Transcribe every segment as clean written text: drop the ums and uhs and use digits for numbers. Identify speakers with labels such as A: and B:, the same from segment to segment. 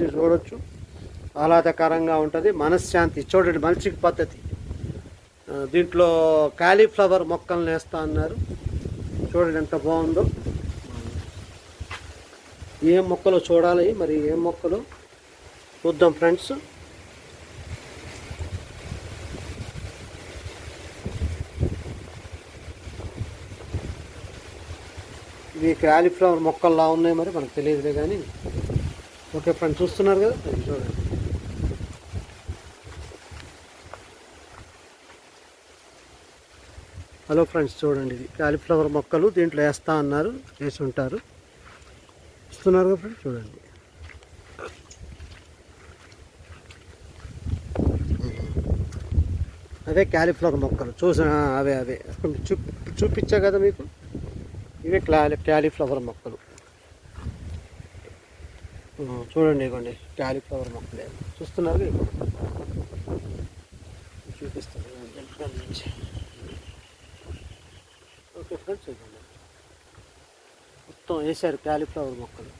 A: నుంచి చూడొచ్చు. ఆహ్లాదకరంగా ఉంటుంది, మనశ్శాంతి. చూడండి మల్చింగ్ పద్ధతి. దీంట్లో కాలీఫ్లవర్ మొక్కలను వేస్తా అన్నారు. చూడండి ఎంత బాగుందో. ఏం మొక్కలు చూడాలి, మరి ఏం మొక్కలు చూద్దాం ఫ్రెండ్స్. ఇవి కాలీఫ్లవర్ మొక్కల్లా ఉన్నాయి, మరి మనకు తెలియదులే కానీ. ఓకే ఫ్రెండ్స్, చూస్తున్నారు కదా, అది చూడండి. హలో ఫ్రెండ్స్, చూడండి ఇది కాలీఫ్లవర్ మొక్కలు దీంట్లో వేస్తా అన్నారు, వేసి ఉంటారు. చూస్తున్నారు కదా ఫ్రెండ్స్, చూడండి. అవే కాలీఫ్లవర్ మొక్కలు అవే చూపించా కదా మీకు. ఇవే కాలీఫ్లవర్ మొక్కలు. చూడండి, ఇవ్వండి కాలీఫ్లవర్ మొక్కలే. చూస్తున్నారు, చూపిస్తాను. ఓకే ఫ్రెండ్స్, ఇవ్వండి మొత్తం వేసారు కాలీఫ్లవర్ మొక్కలు.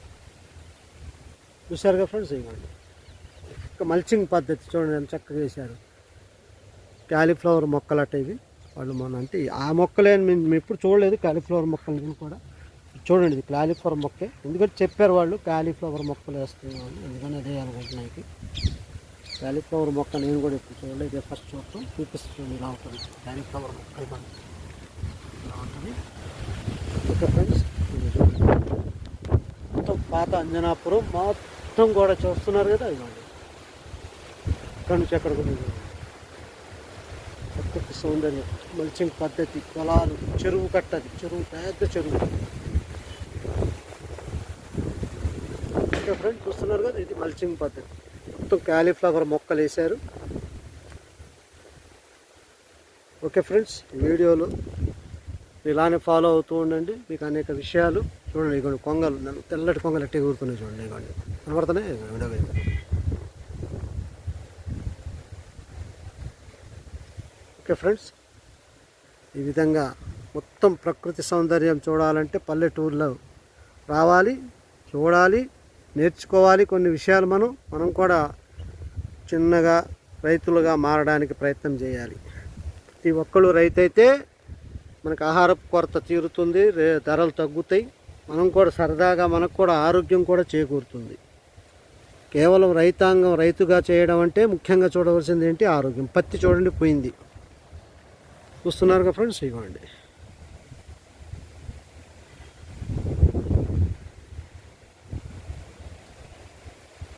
A: చూసారుగా ఫ్రెండ్స్, ఇవ్వండి. ఇంకా మల్చింగ్ పద్ధతి చూడండి ఎంత చక్కగా వేశారు. కాలీఫ్లవర్ మొక్కలు అట్ట ఇవి. వాళ్ళు అంటే ఆ మొక్కలే మేము ఎప్పుడు చూడలేదు, కాలీఫ్లవర్ మొక్కలు కూడా. చూడండి, ఇది కాలీఫ్లవర్ మొక్కే. ఎందుకంటే చెప్పారు వాళ్ళు కాలీఫ్లవర్ మొక్కలు వేస్తున్నాను, ఎందుకని అదే అనుకుంటున్నాయి. కాలీఫ్లవర్ మొక్క నేను కూడా ఎప్పుడు చూడలేదు, ఇదే ఫస్ట్ చూడటం. చూపిస్తుంది ఇలా ఉంటుంది కాలీఫ్లవర్ మొక్క, ఇలా ఉంటుంది. ఓకే ఫ్రెండ్స్, మొత్తం పాత అంజనాపురం మొత్తం కూడా చూస్తున్నారు కదా. ఇవ్వండి ఇక్కడి నుంచి ఎక్కడ కూడా ప్రకృతి సౌందర్యం, మల్చింగ్ పద్ధతి, పొలాలు, చెరువు కట్టది, చెరువు పెద్ద చెరువు. ఓకే ఫ్రెండ్స్, చూస్తున్నారు కదా, ఇది మల్చింగ్ పద్ధతి. మొత్తం కాలీఫ్లవర్ మొక్కలు వేశారు. ఓకే ఫ్రెండ్స్, వీడియోలు ఇలానే ఫాలో అవుతూ ఉండండి, మీకు అనేక విషయాలు. చూడండి, ఇవ్వండి కొంగలు, తెల్లటి కొంగలు ఎట్టి ఎగురుతున్నాయి చూడండి. ఇవ్వండి కనబడుతున్నాయి. ఓకే ఫ్రెండ్స్, ఈ విధంగా మొత్తం ప్రకృతి సౌందర్యం చూడాలంటే పల్లెటూరులో రావాలి, చూడాలి, నేర్చుకోవాలి కొన్ని విషయాలు. మనం కూడా చిన్నగా రైతులుగా మారడానికి ప్రయత్నం చేయాలి. ప్రతి ఒక్కళ్ళు రైతు అయితే మనకు ఆహారపు కొరత తీరుతుంది, ధరలు తగ్గుతాయి. మనం కూడా సరదాగా మనకు కూడా ఆరోగ్యం కూడా చేకూరుతుంది. కేవలం రైతాంగం రైతుగా చేయడం అంటే ముఖ్యంగా చూడవలసింది ఏంటి? ఆరోగ్యం. పత్తి చూడండి పోయింది, చూస్తున్నారుగా ఫ్రెండ్స్, ఇవ్వండి.